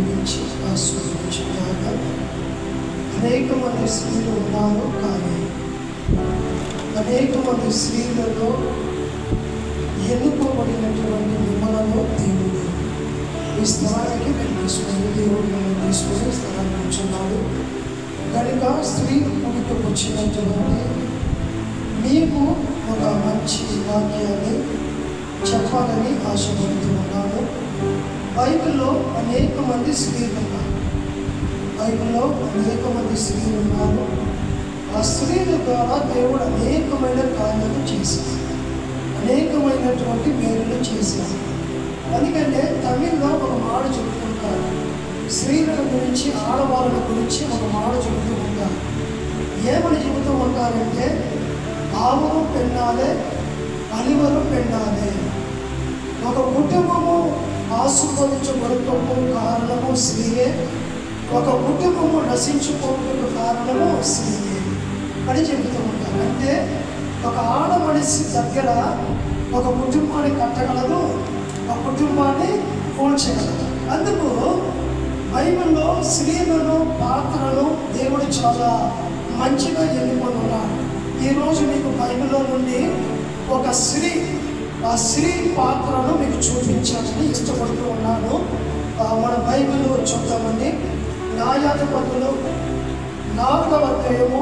దీవించి ఆశీర్వదించుగాక. అనేక మంది స్త్రీలు ఉన్నారు, కానీ అనేక మంది స్త్రీలలో ఎన్నుకోబడినటువంటి మిమ్మలను దేవుడు ఈ స్థలానికి తీసుకొని తీసుకొని స్థలాన్ని ఉంచున్నాడు. కనుక స్త్రీలు కూడికి వచ్చినటువంటి మీకు ఒక మంచి వాక్యాన్ని చెప్పాలని ఆశపడుతూ ఉన్నాను. బైబిల్లో అనేక మంది స్త్రీలు ఉన్నారు. బైబిల్లో అనేక మంది స్త్రీలు ఉన్నారు. ఆ స్త్రీల ద్వారా దేవుడు అనేకమైన కార్యాలు చేశారు, అనేకమైనటువంటి మేలులు చేశారు. ఎందుకంటే తమిళ్లో ఒక మాట చెబుతుంటారు, స్త్రీల గురించి ఆడవాళ్ళ గురించి ఒక మాట చెబుతూ ఉంటారు. ఏమని చెబుతూ ఉంటారంటే, ఆవును పెండాలే, అలివరు పెండాలే. ఒక కుటుంబము ఆశీర్వదించబడుటకు కారణము స్త్రీయే, ఒక కుటుంబము నశించుకోవడానికి కారణము స్త్రీయే అని చెబుతూ ఉంటారు. అంటే ఒక ఆడ మనిషి దగ్గర ఒక కుటుంబాన్ని కట్టగలదు, ఒక కుటుంబాన్ని కూల్చగలదు. అందుకు బైబిల్లో స్త్రీలను పాత్రలు దేవుడు చాలా మంచిగా ఎన్నుకొని ఉన్నాడు. ఈరోజు మీకు బైబిల్లో నుండి ఒక స్త్రీ, ఆ స్త్రీ పాత్రను మీకు చూపించాలని ఇష్టపడుతూ ఉన్నాను. మన బైబిల్ చూద్దామండి. న్యాయాధిపతులు 4వ అధ్యాయము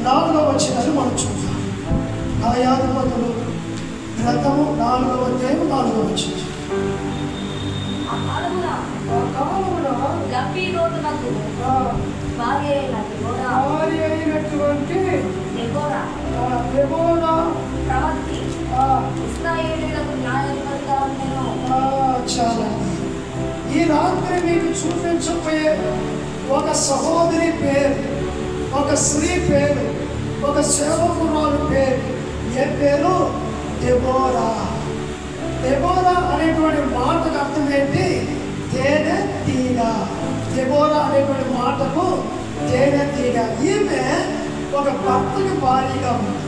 4వ వచనాన్ని మనం చూద్దాం. న్యాయాధిపతులు గ్రంథము 4వ అధ్యాయం 4వ వచనం. భార్య అయినటువంటి దెబోరా చాలా. ఈ రాత్రి మీకు చూపించబోయే ఒక సహోదరి పేరు, ఒక స్త్రీ పేరు, ఒక సేవకురాలు పేరు. ఏ పేరు? దెబోరా. దెబోరా అనేటువంటి మాటకు అర్థం ఏంటి? తేనె తీగ. దెబోరా అనేటువంటి మాటకు తేనె తీగ. ఈమె ఒక భర్తకి భారీగా ఉంది.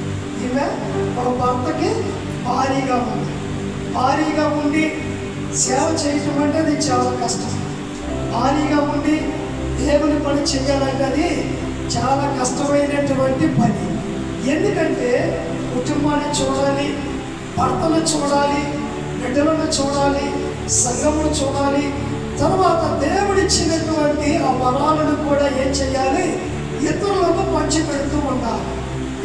ఈమె ఒక భర్తకి భారీగా ఉంది. భారీగా ఉండి సేవ చేయటం అంటే అది చాలా కష్టం. భారీగా ఉండి దేవుని పని చేయాలంటే అది చాలా కష్టమైనటువంటి పని. ఎందుకంటే కుటుంబాన్ని చూడాలి, భర్తను చూడాలి, బిడ్డలను చూడాలి, సంఘమును చూడాలి. తర్వాత దేవుడిచ్చినటువంటి ఆ వరాలను కూడా ఏం చేయాలి? ఇతరులకు పంచిపెడుతూ ఉండాలి.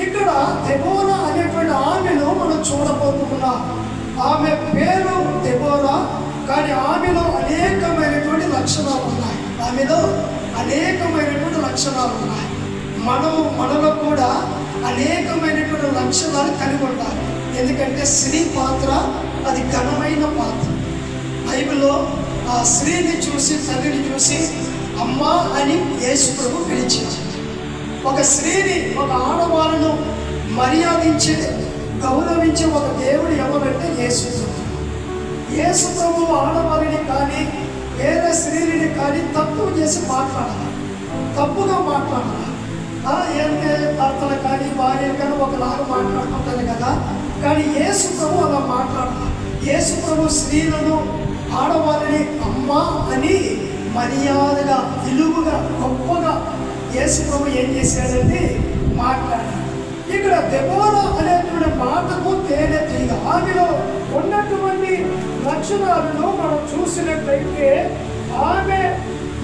ఇక్కడ దెబోరా అనేటువంటి ఆమెను మనం చూడబోతున్నాం. ఆమె పేరు దెబోరా, కానీ ఆమెలో అనేకమైనటువంటి లక్షణాలు ఉన్నాయి. ఆమెలో అనేకమైనటువంటి లక్షణాలు ఉన్నాయి. మనలో కూడా అనేకమైనటువంటి లక్షణాలు కలిగి ఉండాలి. ఎందుకంటే స్త్రీ పాత్ర అది ఘనమైన పాత్ర. బైబిల్లో ఆ స్త్రీని చూసి, తల్లిని చూసి అమ్మా అని యేసు ప్రభు పిలిచారు. ఒక స్త్రీని, ఒక ఆడవాళ్ళను మర్యాదించే, గౌరవించే ఒక దేవుడు ఎవరంటే యేసు ప్రభు. యేసు ప్రభు ఆడవారిని కానీ వేరే స్త్రీని కానీ తప్పు చేసి మాట్లాడాలి, తప్పుగా మాట్లాడాలి. ఏంటంటే భర్తలు కానీ భార్యలు కానీ ఒకలాగా మాట్లాడుతుంటారు కదా, కానీ యేసు ప్రభు అలా మాట్లాడాలి. యేసు ప్రభు స్త్రీలను, ఆడవారిని అమ్మా అని మర్యాదగా, విలువగా, గొప్పగా యేసు ప్రభు ఏం చేశాడంటే మాట్లాడాడు. ఇక్కడ దెబోరా అనేటువంటి మాటకు తేనె తీగ. ఆమెలో ఉన్నటువంటి లక్షణాలను మనం చూసినట్లయితే ఆమె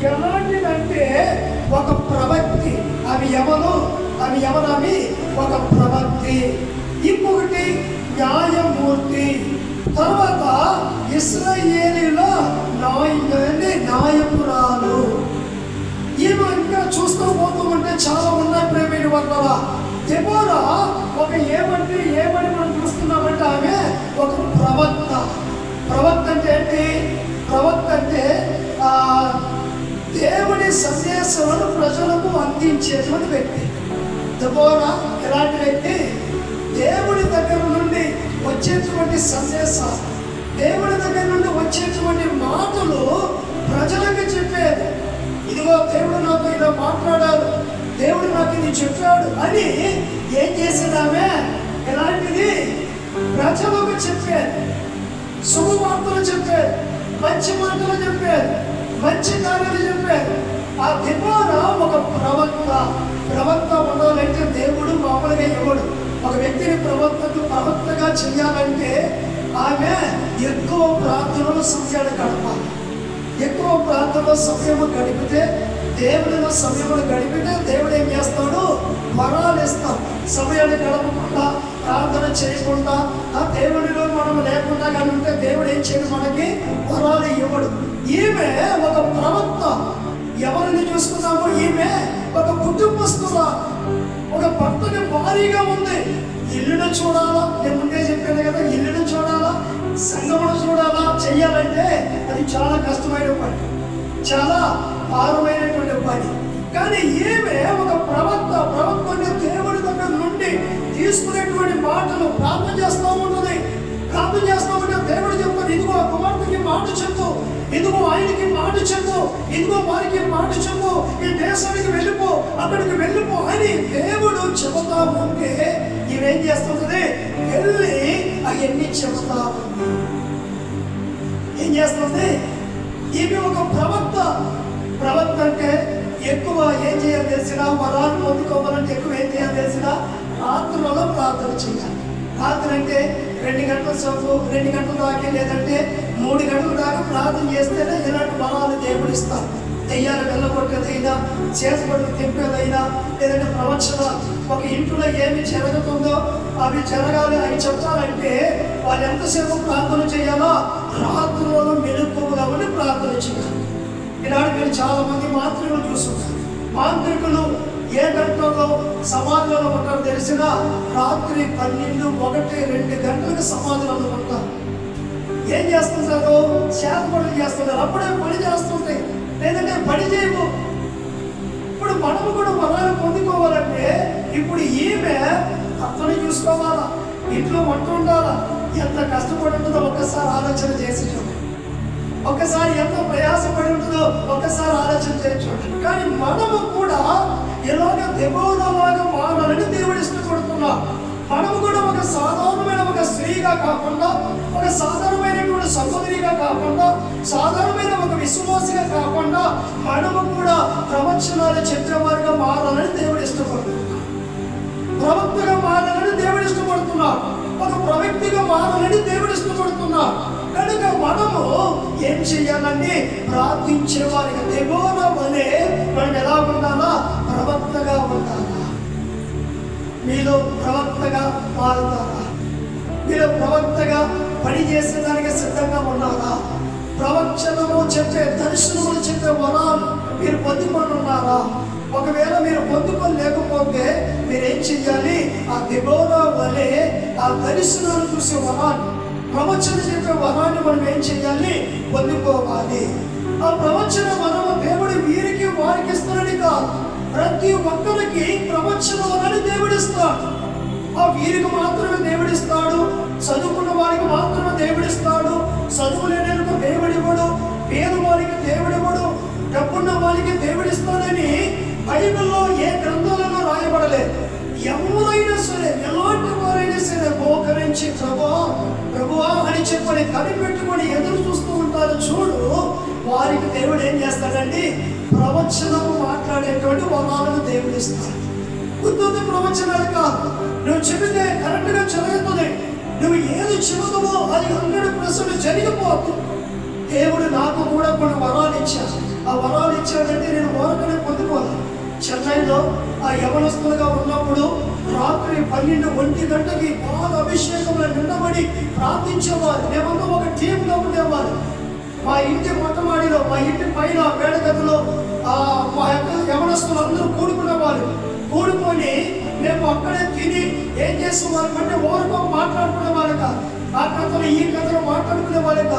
ఎలాంటిదంటే ఒక ప్రవక్తి. ఆమె ఎవరు? ఒక ప్రవక్తి. ఇంకొకటి న్యాయమూర్తి. తర్వాత ఇశ్రాయేలీలో నాయకురాలు. ఈమె ఇంకా చూస్తూ పోతూ ఉంటే చాలా ఉన్నాయి ప్రేమైన వాళ్ళ. దెబోరా ఒక ఏమని మనం చూస్తున్నామంటే ఆమె ఒక ప్రవక్త. ప్రవక్త అంటే ఏంటి? ప్రవక్త అంటే దేవుని సందేశాలను ప్రజలకు అందించేటువంటి వ్యక్తి. దెబోరా ఎలాంటి వ్యక్తి? దేవుడి దగ్గర నుండి వచ్చేటువంటి సందేశాలు, దేవుడి దగ్గర నుండి వచ్చేటువంటి మాటలు ప్రజలకు చెప్పేది. ఇదిగో దేవుడు నాతో ఇలా మాట్లాడాడు, దేవుడు నాకు ఇది చెప్పాడు అని ఏం చేసేదామే? ఎలాంటిది? ప్రజలకు చెప్పేది, శుభవార్తలు చెప్పేది, మంచి మాటలు చెప్పేది, మంచి కార్యాలు చెప్పారు. ఆ దెబోరా ఒక ప్రవక్త ఉండాలంటే దేవుడు మామూలుగా ఇవ్వడు. ఒక వ్యక్తిని ప్రవక్తగా చేయాలంటే ఆమె ఎక్కువ ప్రార్థనలో సమయాలు గడపాలి. ఎక్కువ ప్రార్థనలో సమయము గడిపితే, దేవుడిలో సమయములు గడిపితే దేవుడు ఏం చేస్తాడు? వరాలు ఇస్తాడు. సమయాన్ని గడపకుండా, ప్రార్థన చేయకుండా, ఆ దేవుడిలో మనం లేకుండా కానీ ఉంటే దేవుడు ఏం చేయడు? మనకి వరాలు ఇవ్వడు. ఈమె ఒక ప్రవక్త. ఎవరిని చూసుకున్నామో ఈమె ఒక కుటుంబస్తురా, ఒక భర్తకి భారీగా ఉంది. ఇల్లును చూడాలా, నేను ముందే చెప్పాను కదా, ఇల్లును చూడాలా, సంగమును చూడాలా, చెయ్యాలంటే అది చాలా కష్టమైన పని, చాలా భారమైనటువంటి పని. కానీ ఈమె ఒక ప్రవక్త అంటే దేవుడి దగ్గర నుండి తీసుకునేటువంటి మాటలు ప్రార్థన చేస్తూ ఉంటుంది. ప్రార్థన చేస్తూ ఉంటే దేవుడు చెప్తాడు, ఇదిగో కుమార్తెకి మాట చెప్పు, ఇదిగో ఆయనకి మాట చెప్పు, ఇదిగో వారికి మాట చెప్పు, ఈ దేశానికి వెళ్ళిపో, అక్కడికి వెళ్ళిపో అని దేవుడు చెబుతా ఉంటే ఇవేం చేస్తుంది? వెళ్ళి అవన్నీ చెబుతా ఉంది. ఏం చేస్తుంది? ఇవి ఒక ప్రవక్త అంటే ఎక్కువ ఏం చేయాలి తెలిసిన, వరాలు పొందుకోవాలంటే ఎక్కువ ఏం చేయాలి తెలిసిన, రాత్రులలో ప్రార్థన చేయాలి. రాత్రి అంటే 2 గంటల సేపు, 2 గంటల దాకా, లేదంటే 3 గంటల దాకా ప్రార్థన చేస్తేనే ఇలాంటి వరాలు దేవుడు ఇస్తారు. దెయ్యాలు వెళ్ళగొట్టేదైనా, చేతబడులు తెంపేదైనా, లేదంటే ప్రవచన ఒక ఇంట్లో ఏమి జరుగుతుందో అవి జరగాలి అని చెప్పాలంటే వాళ్ళు ఎంతసేపు ప్రార్థన చేయాలో రాత్రులలో మెలుకువగా ఉండి ప్రార్థన చేయాలి. ఈనాడు మీరు చాలా మంది మాంత్రికులు చూస్తున్నారు. మాంత్రికులు ఏ గంటలో సమాధిలో ఉంటారో తెలిసిన, రాత్రి 12, 1, 2 గంటలకు సమాధులలో ఉంటారు. ఏం చేస్తుంటారు? చేతబడులు చేస్తున్నారు. అప్పుడే పని చేస్తుంటాయి, లేదంటే పని చేయము. ఇప్పుడు మనము కూడా వరాలు పొందుకోవాలంటే ఇప్పుడు ఈమె అతను చూసుకోవాలా, ఇంట్లో వంట ఉండాలా, ఎంత కష్టపడి ఉంటుందో ఒక్కసారి ఆలోచన చేసి చూడండి. ఒక్కసారి ఎంత ప్రయాసపడి ఉంటుందో ఒక్కసారి ఆలోచన చేసి చూడండి. కానీ మనము కూడా ఇలాగ దెబోరాలాగా మారాలని దేవుడు ఇష్టపడుతున్నాం. మనము కూడా ఒక సాధారణమైన ఒక స్త్రీగా కాకుండా, ఒక సాధారణమైనటువంటి సహోదరిగా కాకుండా, సాధారణమైన ఒక విశ్వాసిగా కాకుండా, మనము కూడా ప్రవచనాలు చెప్పేవారిగా మారాలని దేవుడు ఇష్టపడుతున్నాడు. ప్రవక్తగా మారాలని దేవుడు ఇష్టపడుతున్నాడు. ఒక ప్రవక్తిగా మారాలని దేవుడు ఇష్టపడుతున్నాడు. కనుక మనము ఏం చేయాలంటే ప్రార్థించే వారిగా దెబోరా వలె మనం ఎలా ఉండాలా? ప్రవక్తగా ఉండాలా? మీలో ప్రవక్తగా మారుతారా? మీరు ప్రవక్తగా పని చేసేదానికి సిద్ధంగా ఉన్నారా? ప్రవచనము చెప్పే, దర్శనములు చెప్పే వరాలు మీరు పొందుకొని ఉన్నారా? ఒకవేళ మీరు పొందుకొని లేకపోతే మీరేం చెయ్యాలి? ఆ దెబోరా వలె ఆ దర్శనాలు చూసే వరాన్ని, ప్రవచన చెప్పే వరాన్ని మనం ఏం చెయ్యాలి? పొందుకోవాలి. ఆ ప్రవచన వరము దేవుడు వీరికి వారికి ఇస్తారని కాదు, ప్రతి ఒక్కరికి ప్రవచన వరాన్ని దేవుడిస్తాడు. ఆ వీరికి మాత్రమే దేవుడిస్తాడు, చదువుకున్న వారికి మాత్రమే దేవుడిస్తాడు, చదువు లేని దేవుడివ్వడు, పేదవారికి దేవుడివ్వడు, డబ్బున్న వారికి దేవుడిస్తాడని బైబిల్లో ఏ గ్రంథాలలో రాయబడలేదు. ఎవరైనా సరే, ఎలాంటి వారైనా సరే మోకరించి ప్రభువా అని చెప్పని కనిపెట్టుకొని ఎదురు చూస్తూ ఉంటారు చూడు, వారికి దేవుడు ఏం చేస్తాడండి? ప్రవచనము మాట్లాడేటువంటి వరాలను దేవుడు ఇస్తాడు. గుర్తుంది ప్రవచనాలు కాదు, నువ్వు చెబితే కరెక్ట్గా జరుగుతుంది, నువ్వు ఏది చెబుతావో అది 100% జరిగిపోతుంది. దేవుడు నాకు కూడా కొన్ని వరాలు ఇచ్చాడు. ఆ వరాలు ఇచ్చాడంటే నేను ఓరకనే పొందుకోవాలి. చెన్నైలో ఆ యవనస్తులుగా ఉన్నప్పుడు రాత్రి 12, 1 గంటకి బాగా అభిషేకంలో నిండబడి ప్రార్థించేవారు. మేమంతా ఒక టీంగా ఉండేవారు. మా ఇంటి మొట్టమాడిలో, మా ఇంటి పైన వేడగదిలో మా యొక్క యవనస్తులు అందరూ కూడుకునేవారు. కూడుకొని మేము అక్కడే తిని ఏం చేసేవారు అంటే ఓరకం మాట్లాడుకునే వాళ్ళక, ఆ కథలు ఈ కథలు మాట్లాడుకునే వాళ్ళక.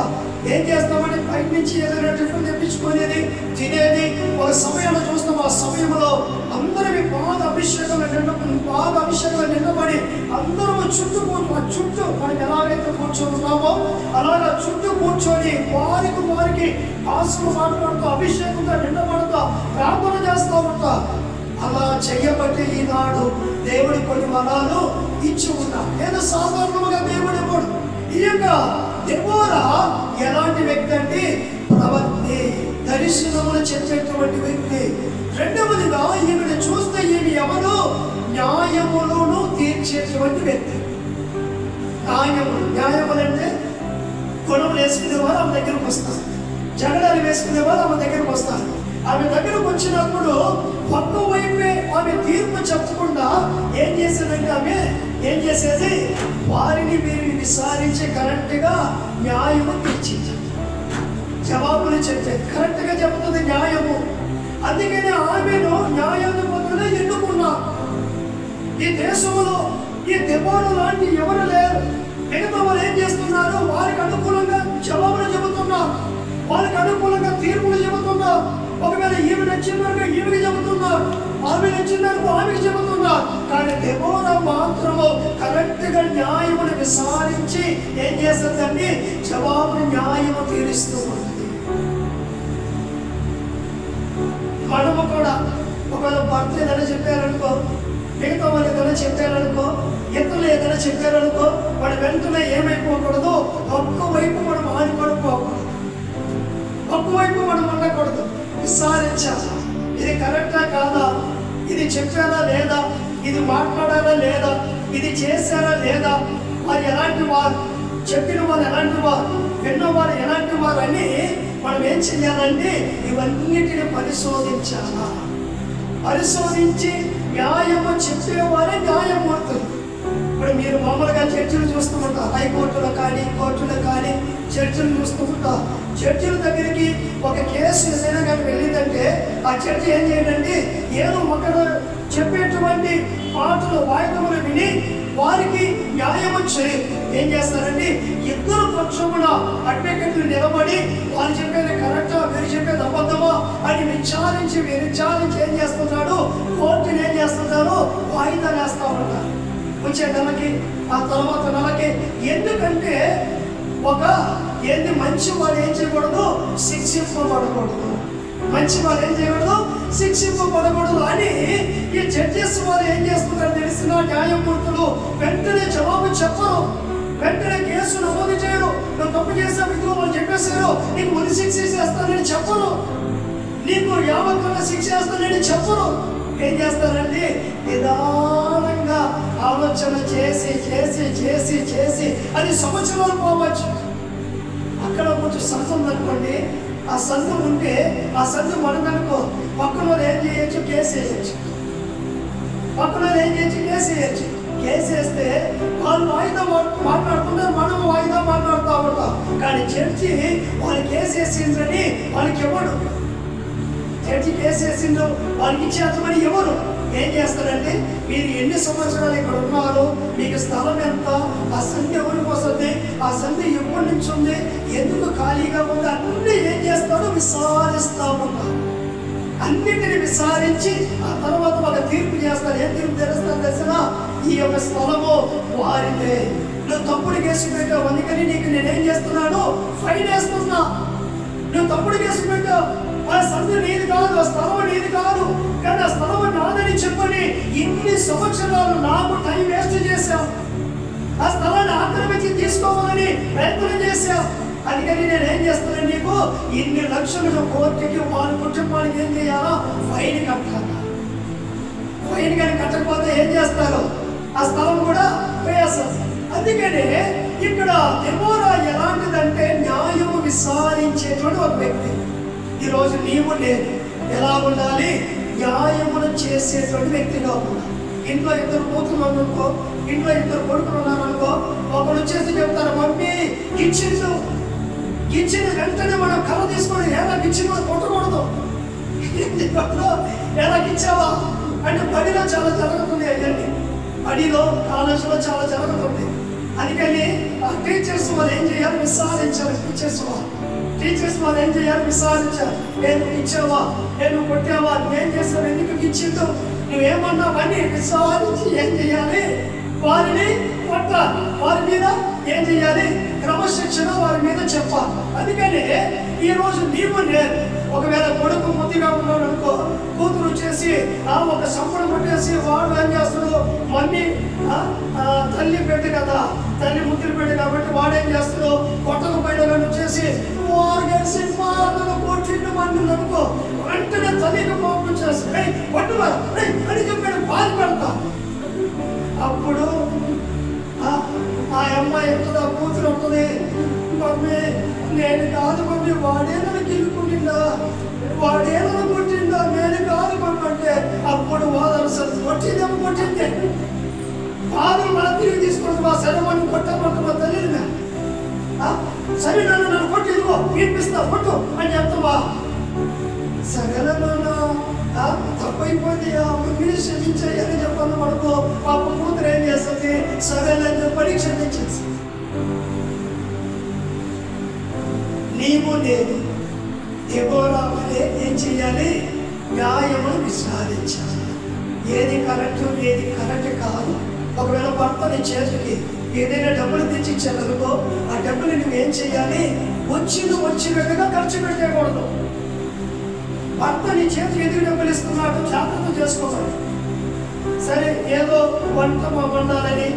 ఏం చేస్తామని బయట నుంచి ఏదైనా టిఫిన్ తెప్పించుకునేది, తినేది. ఒక సమయంలో చూస్తాం, ఆ సమయంలో అందరివి బాగా అభిషేకంలో నిండబడి అందరూ చుట్టూ మనం ఎలాగైతే కూర్చొని అలాగా చుట్టూ కూర్చొని వారికి ఆశలు మాట్లాడుతూ అభిషేకంగా నిండబడుతూ ప్రార్థన చేస్తూ ఉంటా. అలా చెయ్యబట్టి ఈనాడు దేవుడి కొన్ని వరాలు ఇచ్చి ఉంటాడు. ఏదో సాధారణంగా దేవుడు ఇవ్వడు. ఈ యొక్క దెబోరా ఎలాంటి వ్యక్తి అంటే ప్రవక్తే, దర్శనం చెప్పేటువంటి వ్యక్తి. రెండవదిగా ఈమెను చూస్తే ఈమె ఎవరు? న్యాయములను తీర్చేటువంటి వ్యక్తి. న్యాయములు అంటే గొడవలు వేసుకునే వారు ఆమె దగ్గరకు వస్తారు, జగడాలు వేసుకునే వారు ఆమె దగ్గరకు వస్తారు. ఆమె దగ్గరకు వచ్చినప్పుడు ఒక్క వైపే ఆమె తీర్పు చెప్పకుండా ఏం చేసేదంటే ఆమె ఏం చేసేది? వారిని వీరిని విచారించి కరెక్ట్గా న్యాయము తీర్చింది, జవాబులు చెప్పేది, కరెక్ట్గా చెబుతుంది న్యాయము. అందుకని ఆమెను న్యాయాధిపతులే ఎన్నుకున్నారు. ఈ దేశంలో ఈ దెబోరా లాంటి ఎవరు లేరు. మిగతా వారు ఏం చేస్తున్నారు? వారికి అనుకూలంగా జవాబులు చెబుతున్నారు, వారికి అనుకూలంగా తీర్పులు చెబుతున్నారు. ఒకవేళ ఈమె నచ్చినారుగా ఈమెకి చెబుతున్నారు, ఆమె నచ్చినారు ఆమెకి చెబుతున్నారు. కానీ దెబోరా మాత్రము కరెక్ట్గా న్యాయమును విచారించి ఏం చేస్తుందండి? జవాబుని న్యాయము తీరుస్తూ ఉంటుంది. మనము కూడా ఒకవేళ భర్త ఏదైనా చెప్పారనుకో, మిగతా వాళ్ళు ఏదైనా చెప్పారనుకో, ఇతరులు ఏదైనా చెప్పారనుకో, వాడు వెంటనే ఏమైపోకూడదు? ఒక్కవైపు మనం ఆడిపడిపోకూడదు, ఒక్కవైపు మనం ఉండకూడదు. విచారించాలి, ఇది కరెక్టా కాదా, ఇది చెప్పారా లేదా, ఇది మాట్లాడారా లేదా, ఇది చేశారా లేదా, వారు ఎలాంటి వారు, చెప్పిన వారు ఎలాంటి వారు, విన్నవారు ఎలాంటి వారు అని మనం ఏం చెయ్యాలంటే ఇవన్నిటిని పరిశోధించాలా. పరిశోధించి న్యాయము చెప్పేవారే న్యాయమూర్తులు. ఇప్పుడు మీరు మామూలుగా చర్చలు చూస్తూ ఉంటారు, హైకోర్టులో కానీ కోర్టులో కానీ చర్చలు చూస్తూ ఉంటారు. జడ్జిల దగ్గరికి ఒక కేసు ఏదైనా కానీ వెళ్ళిందంటే ఆ జడ్జి ఏం చేయండి? ఏదో ఒకరు చెప్పేటువంటి మాటలు వాయిదములు విని వారికి న్యాయం వచ్చి ఏం చేస్తారండి? ఇద్దరు పక్షమున అడ్వకేట్లు నిలబడి వాళ్ళు చెప్పేది కరెక్టా, మీరు చెప్పేది అబద్ధమా అని విచారించి ఏం చేస్తున్నాడు? కోర్టుని ఏం చేస్తున్నారు? వాయిదా వేస్తా ఉంటారు వచ్చే నెలకి, ఆ తర్వాత నెలకి. ఎందుకంటే ఒక ఏంది మంచి వాడు ఏం చేయకూడదు? శిక్షింపబడకూడదు. మంచి వాడు ఏం చేయకూడదు? శిక్షింపబడకూడదు అని ఈ జడ్జెస్ వారు ఏం చేస్తున్నారు తెలిసిన? న్యాయమూర్తులు వెంటనే జవాబు చెప్పరు, వెంటనే కేసు నమోదు చేయరు. నువ్వు తప్పు చేసావు, ఇదిగో వాళ్ళు చెప్పేశారు, నీకు ఉరి శిక్ష చేస్తానని చెప్పరు, నీకు యావత్తుగా శిక్ష చేస్తానని చెప్పరు. ఏం చేస్తారండి? నిదానంగా ఆలోచన చేసి చేసి చేసి చేసి అది సంవత్సరాలు పోవచ్చు. అక్కడ కొంచెం సంఘం అనుకోండి, ఆ సంఘం ఉంటే ఆ సంఘం మనదనుకో, పక్కన ఏం చేయొచ్చు? కేసు వేయచ్చు. పక్కన ఏం చేయొచ్చు? కేసు వేయచ్చు. కేసు వేస్తే వాళ్ళు వాయిదా మాట్లాడుతున్నారు, మనం వాయిదా మాట్లాడుతూ ఉంటాం. కానీ చర్చి వాళ్ళు కేసు వేసిండ్రని వాళ్ళకి ఎవరు? చర్చి కేసు వేసిండ్రు వాళ్ళకి ఇచ్చేతమని ఎవరు? ఏం చేస్తారంటే మీరు ఎన్ని సంవత్సరాలు ఇక్కడ ఉన్నారు, మీకు స్థలం ఎంత, ఆ సంధి ఎవరికి వస్తుంది, ఆ సంధి ఎప్పటి నుంచి ఉంది, ఎందుకు ఖాళీగా ఉంది, అన్నీ ఏం చేస్తారో విచారిస్తూ ఉంటారు. అన్నిటిని విచారించి ఆ తర్వాత ఒక తీర్పు చేస్తారు. ఏం తీర్పు తెలుస్తారు తెలిసిన? ఈ యొక్క స్థలము వారిదే. నువ్వు తప్పుడు కేసు పెట్టావు, అందుకని నీకు నేనేం చేస్తున్నాను? ఫైన్ వేస్తున్నా. నువ్వు తప్పుడు కేసు పెట్టావు, ఆ సంధి నీది కాదు, ఆ స్థలం నీది కాదు, కానీ ఆ స్థలం నాదని చెప్పని ఇన్ని సంవత్సరాలు నాకు టైం వేస్ట్ చేశావు, ఆ స్థలాన్ని ఆక్రమించి తీసుకోవాలని ప్రయత్నం చేశావు. అందుకని నేను ఏం చేస్తాను? నీకు ఇన్ని లక్షలు కోర్టుకి వాళ్ళ కుటుంబానికి ఏం చేయాలో ఫైన్ కట్టాలి. ఫైన్ కానీ కట్టకపోతే ఏం చేస్తారు? ఆ స్థలం కూడా వేస్తారు. అందుకని ఇక్కడ దెబోరా ఎలాంటిదంటే న్యాయము విచారించేటువంటి ఒక వ్యక్తి. ఈరోజు నీవు నేను ఎలా ఉండాలి? న్యాయమును చేసేటువంటి వ్యక్తిగా ఉండాలి. ఇంట్లో ఇద్దరు కూతురు అనుకో, ఇంట్లో ఇద్దరు కొడుకులు ఉన్నారనుకో, ఒకరు వచ్చేసి చెప్తారు, మమ్మీ కిచెన్ కిచెన్ వెంటనే మనం కర్ర తీసుకొని ఎలా కిచెన్ కొట్టకూడదు, ఎలా కిచ్చావా అంటే బడిలో చాలా జరుగుతుంది. అయ్యండి బడిలో కాలేజీలో చాలా జరుగుతుంది. అందుకని ఆ టీచర్స్ వాళ్ళు ఏం చేయాలి? విచారించాలి. టీచర్స్ వాళ్ళు ఏం చేయాలి? విచారించాలి. నేను ఇచ్చావా, నేను కొట్టావా, నేను చేస్తాను, ఎందుకు ఇచ్చిందో, నువ్వేమన్నావని విచారించి ఏం చేయాలి? వారిని కొట్టాలి. వారి మీద ఏం చేయాలి? క్రమశిక్షణ వారి మీద చెప్పాలి. అందుకని ఈరోజు నీవు నేను ఒకవేళ కొడుకు ముద్దుగా ఉన్నాడు అనుకో, కూతురు వచ్చేసి ఒక సంపడం కొట్టేసి వాడు ఏం చేస్తాడు? మమ్మీ తల్లి బిడ్డ కదా, తల్లి ముద్దులు బిడ్డ కాబట్టి వాడేం చేస్తాడు? కొట్టకపోయినా కానీ వచ్చేసి వారు కలిసి కొట్టిండు మన్ను అనుకో, వెంటనే తల్లికి కోపం చేస్తా, పట్టువా అని చెప్పాడు, బాధపడతా. అప్పుడు ఆ అమ్మాయి ఎట్లా కూతురు ఉంటుంది, మమ్మీ నేను కాదు మమ్మీ, వాడే నన్ను గిల్లుకుంటుందా, వాడే నన్ను కొట్టిందా, నేను కాదు మమ్మీ అంటే అప్పుడు వాదనసలు కొట్టిందేమో కొట్టిందే. బాధలు మన తిరిగి తీసుకుంటు మా శరమని కొట్టమంట మా తల్లిగా, సరే నన్ను కొట్టి ఇదిగో వినిపిస్తా కొట్టు అని చెప్తావా. సగలలోనా తప్పైపోయింది, ఆ మమ్మీని క్షమించాయని చెప్పాను పడుకో. పాప కూతురు ఏం చేస్తుంది, సగలని చెప్పని క్షమించేసి. నీవు నేను దెబోరా వలె ఏం చెయ్యాలి, న్యాయమును విచారించాలి. ఏది కరెక్ట్ ఏది కరెక్ట్ కాదు. ఒకవేళ భర్త నీ చేతికి ఏదైనా డబ్బులు తెచ్చి ఇచ్చారనుకో, ఆ డబ్బులు నువ్వేం చెయ్యాలి, వచ్చినట్టుగా ఖర్చు పెట్టకూడదు. భర్త నీ చేతికి ఎదుగు డబ్బులు ఇస్తున్నాడు, జాగ్రత్త చేసుకోవాలి. సరే ఏదో వంట వండాలని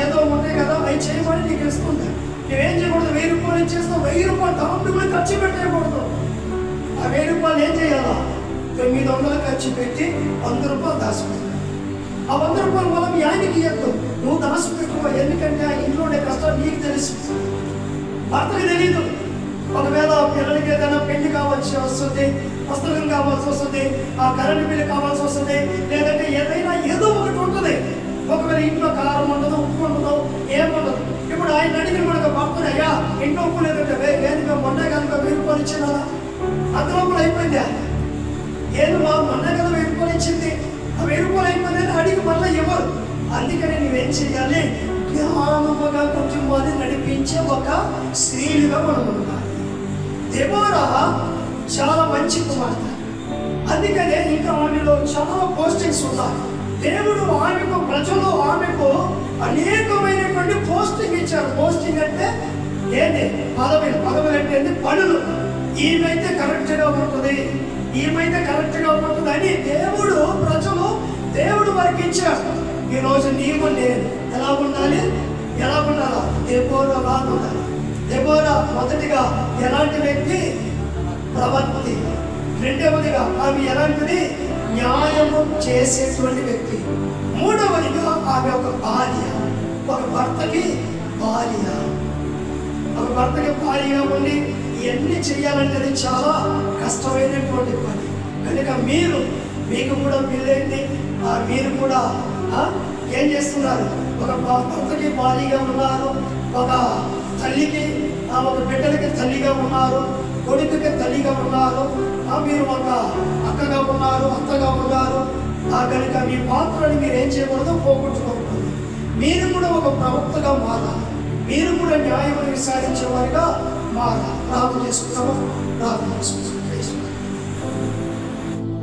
ఏదో ఉంటాయి కదా, అవి చేయమని నీకు ఇస్తుంది, నువ్వేం చేయకూడదు. 1000 రూపాయలు ఇచ్చేస్తావు, 1000 రూపాయలు డబ్బులు ఖర్చు పెట్టకూడదు. ఆ 1000 రూపాయలు ఏం చేయాలా, 900 ఖర్చు పెట్టి 100 రూపాయలు దాచిపెట్టాలి. ఆ 100 రూపాయలు మనం ఆయనకి ఇవ్వద్దు, నువ్వు దాచిపెట్టుకో. ఎందుకంటే ఆ ఇంట్లోనే కష్టాలు నీకు తెలుసు, భర్తకి తెలీదు. ఒకవేళ పిల్లలకి ఏదైనా పెళ్లి కావాల్సి వస్తుంది, వస్త్రం కావాల్సి వస్తుంది, ఆ కరెంటు బిల్లు కావాల్సి వస్తుంది, లేదంటే ఏదైనా ఏదో ఒకటి ఉంటుంది. ఒకవేళ ఇంట్లో కారం ఉండదు, ఉప్పు ఉండదు, ఏముండదు. ఇప్పుడు ఆయన అడిగిన మనకు భర్తను, అయ్యా ఇంట్లో ఉప్పు లేదంటే వేదిక మొన్న కనుక 1000 రూపాయలు ఇచ్చినా అంతలోపల అయిపోయిందా, ఏది మా మొన్న కదా 1000 రూపాయలు ఇచ్చింది, ఆ 1000 రూపాయలు అయిపోయిందని అడిగి మళ్ళీ ఇవ్వరు. అందుకని నువ్వేం చెయ్యాలి, జ్ఞానముగా కుటుంబాన్ని నడిపించే ఒక స్త్రీలుగా మనం ఉండాలి. దెబోరా చాలా మంచి కుమార్తె, అందుకనే ఇంకా ఆమెలో చాలా పోస్టింగ్స్ ఉన్నాయి. దేవుడు ఆమెకు, ప్రజలు ఆమెకు అనేకమైనటువంటి పోస్టింగ్ ఇచ్చారు. పోస్టింగ్ అంటే ఏంటి, పదవులు అంటే పనులు. ఈమెయితే కరెక్ట్గా ఉంటుంది, ఈమెయితే కరెక్ట్గా ఉంటుంది అని దేవుడు వారికి ఇచ్చారు. ఈరోజు నీవు నేను ఎలా ఉండాలా, దెబోరా ఉండాలి. దెబోరా మొదటిగా ఎలాంటి వ్యక్తి, ప్రవక్తి. రెండవదిగా ఆమె ఎలాంటిది, న్యాయము చేసేటువంటి వ్యక్తి. మూడవదిగా ఆమె ఒక భార్య, ఒక భర్తకి భార్యగా ఉండి ఇవన్నీ చేయాలంటే చాలా కష్టమైనటువంటి పని. కనుక మీకు కూడా పిల్లల్ని మీరు కూడా ఏం చేస్తున్నారు, ఒక భర్తకి భార్యగా ఉన్నారు, ఒక తల్లికి ఒక బిడ్డలకి తల్లిగా ఉన్నారు, కొడుకుకి తల్లిగా ఉన్నారు, మీరు ఒక అక్కగా ఉన్నారు, అత్తగా ఉన్నారు. కనుక మీ పాత్రని మీరు ఏం చేయకూడదు, పోగొట్టుకోకూడదు. మీరు కూడా ఒక ప్రవక్తగా మారాలి, మీరు కూడా న్యాయమును విచారించే వారిగా మారాలి. ప్రార్థన చేసుకుంటామా?